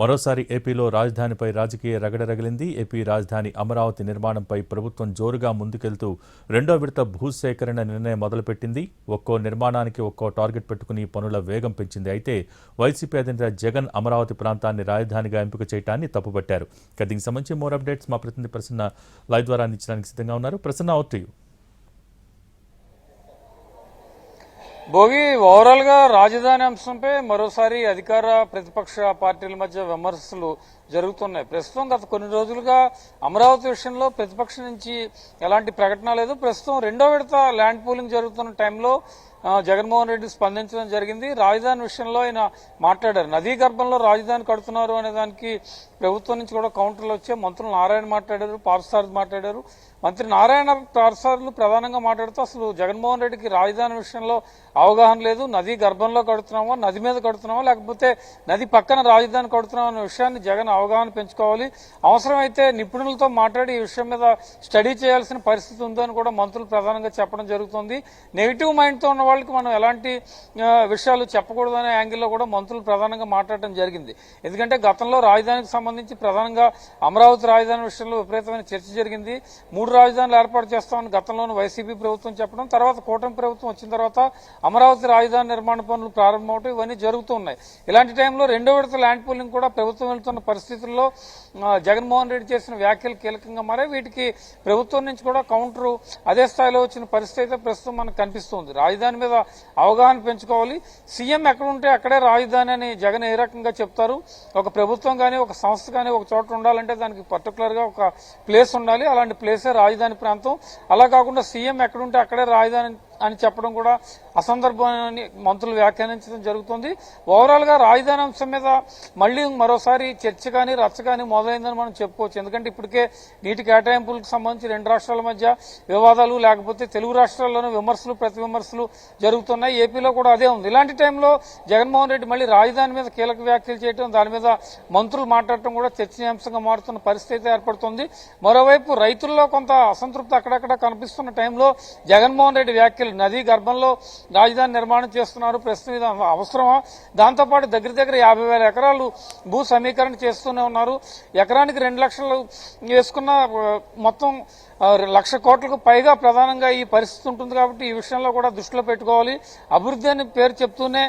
మరోసారి ఏపీలో రాజధానిపై రాజకీయ రగడ రగిలింది. ఏపీ రాజధాని అమరావతి నిర్మాణంపై ప్రభుత్వం జోరుగా ముందుకెళ్తూ రెండో విడత భూసేకరణ నిర్ణయం మొదలుపెట్టింది. ఒక్కో నిర్మాణానికి ఒక్కో టార్గెట్ పెట్టుకుని పనుల వేగం పెంచింది. అయితే వైసీపీ అధినేత జగన్ అమరావతి ప్రాంతాన్ని రాజధానిగా ఎంపిక చేయడాన్ని తప్పుపట్టారు. దీనికి సంబంధించి మోర్ అప్డేట్స్ మా ప్రతినిధి ప్రసన్న లైవ్ ద్వారా అందించడానికి సిద్ధంగా ఉన్నారు. Prasanna, out to you. Bhogi overall గా రాజధాని అంశంపై మరోసారి అధికార ప్రతిపక్ష పార్టీల మధ్య విమర్శలు జరుగుతున్నాయి. ప్రస్తుతం గత కొన్ని రోజులుగా అమరావతి విషయంలో ప్రతిపక్షం నుంచి ఎలాంటి ప్రకటన లేదు. ప్రస్తుతం రెండో విడత ల్యాండ్ పూలింగ్ జరుగుతున్న టైంలో జగన్మోహన్ రెడ్డి స్పందించడం జరిగింది. రాజధాని విషయంలో ఆయన మాట్లాడారు. నదీ గర్భంలో రాజధాని కడుతున్నారు అనే దానికి ప్రభుత్వం నుంచి కూడా కౌంటర్లు వచ్చాయి. మంత్రులు నారాయణ మాట్లాడారు, పార్థసారథి మాట్లాడారు. మంత్రి నారాయణ పార్థసారథులు ప్రధానంగా మాట్లాడుతూ అసలు జగన్మోహన్ రెడ్డికి రాజధాని విషయంలో అవగాహన లేదు. నదీ గర్భంలో కడుతున్నామో, నది మీద కడుతున్నామో, లేకపోతే నది పక్కన రాజధాని కడుతున్నాం అనే విషయాన్ని జగన్ అవగాహన పెంచుకోవాలి. అవసరమైతే నిపుణులతో మాట్లాడి ఈ విషయం మీద స్టడీ చేయాల్సిన పరిస్థితి ఉందని కూడా మంత్రులు ప్రధానంగా చెప్పడం జరుగుతుంది. నెగిటివ్ మైండ్తో ఉన్న వాళ్ళకి మనం ఎలాంటి విషయాలు చెప్పకూడదనే యాంగిల్లో కూడా మంత్రులు ప్రధానంగా మాట్లాడటం జరిగింది. ఎందుకంటే గతంలో రాజధానికి సంబంధించి ప్రధానంగా అమరావతి రాజధాని విషయంలో విపరీతమైన చర్చ జరిగింది. 3 రాజధానులు ఏర్పాటు చేస్తామని గతంలోనూ వైసీపీ ప్రభుత్వం చెప్పడం, తర్వాత కూటమి ప్రభుత్వం వచ్చిన తర్వాత అమరావతి రాజధాని నిర్మాణ పనులు ప్రారంభమవటం ఇవన్నీ జరుగుతూ ఉన్నాయి. ఇలాంటి టైంలో రెండో విడత ల్యాండ్ పూలింగ్ కూడా ప్రభుత్వం వెళ్తున్న పరిస్థితుల్లో జగన్మోహన్ రెడ్డి చేసిన వ్యాఖ్యలు కీలకంగా మారే. వీటికి ప్రభుత్వం నుంచి కూడా కౌంటరు అదే స్థాయిలో వచ్చిన పరిస్థితి అయితే ప్రస్తుతం మనకు కనిపిస్తుంది. రాజధాని మీద అవగాహన పెంచుకోవాలి. సీఎం ఎక్కడ ఉంటే అక్కడే రాజధాని అని జగన్ ఏ రకంగా చెప్తారు. ఒక ప్రభుత్వం కానీ ఒక సంస్థ కానీ ఒక చోట ఉండాలంటే దానికి పర్టికులర్ గా ఒక ప్లేస్ ఉండాలి. అలాంటి ప్లేసే రాజధాని ప్రాంతం. అలా కాకుండా సీఎం ఎక్కడుంటే అక్కడే రాజధాని అని చెప్పడం కూడా అసందర్భాన్ని మంత్రులు వ్యాఖ్యానించడం జరుగుతుంది. ఓవరాల్ గా రాజధాని అంశం మీద మళ్లీ మరోసారి చర్చ కానీ రచ్చ కానీ మొదలైందని మనం చెప్పుకోవచ్చు. ఎందుకంటే ఇప్పటికే నీటి కేటాయింపులకు సంబంధించి 2 రాష్ట్రాల మధ్య వివాదాలు, లేకపోతే తెలుగు రాష్ట్రాల్లోనూ విమర్శలు ప్రతి విమర్శలు జరుగుతున్నాయి. ఏపీలో కూడా అదే ఉంది. ఇలాంటి టైంలో జగన్మోహన్ రెడ్డి మళ్లీ రాజధాని మీద కీలక వ్యాఖ్యలు చేయడం, దాని మీద మంత్రులు మాట్లాడటం కూడా చర్చనీయాంశంగా మారుతున్న పరిస్థితి ఏర్పడుతుంది. మరోవైపు రైతుల్లో కొంత అసంతృప్తి అక్కడక్కడ కనిపిస్తున్న టైంలో జగన్మోహన్ రెడ్డి వ్యాఖ్యలు నదీ గర్భంలో రాజధాని నిర్మాణం చేస్తున్నారు, ప్రస్తుతం ఇది అవసరమా? దాంతోపాటు దగ్గర 50,000 ఎకరాలు భూ సమీకరణ చేస్తూనే ఉన్నారు. ఎకరానికి 2 లక్షలు వేసుకున్న మొత్తం 1,00,000 కోట్లకు పైగా ప్రధానంగా ఈ పరిస్థితి ఉంటుంది. కాబట్టి ఈ విషయంలో కూడా దృష్టిలో పెట్టుకోవాలి. అభివృద్ధి అని పేరు చెప్తూనే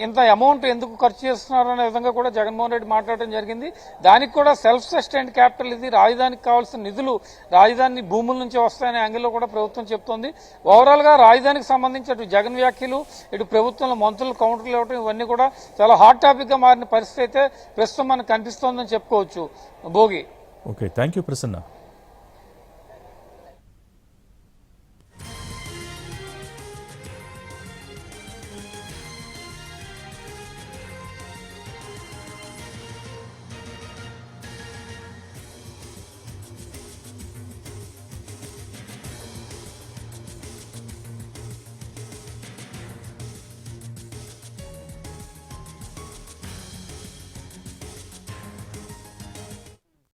ఇంత అమౌంట్ ఎందుకు ఖర్చు చేస్తున్నారు అనే విధంగా కూడా జగన్మోహన్ రెడ్డి మాట్లాడడం జరిగింది. దానికి కూడా సెల్ఫ్ సస్టైన్డ్ క్యాపిటల్ ఇది. రాజధానికి కావాల్సిన నిధులు రాజధాని భూముల నుంచి వస్తాయనే యాంగిల్లో కూడా ప్రభుత్వం చెప్తోంది. ఓవరాల్ గా రాజధానికి సంబంధించి అటు జగన్ వ్యాఖ్యలు, ఇటు ప్రభుత్వంలో మంత్రులు కౌంటర్లు ఇవ్వడం ఇవన్నీ కూడా చాలా హాట్ టాపిక్ గా మారిన పరిస్థితి అయితే ప్రస్తుతం మనకు కనిపిస్తోందని చెప్పుకోవచ్చు. Bhogi. Okay, thank you Prasanna.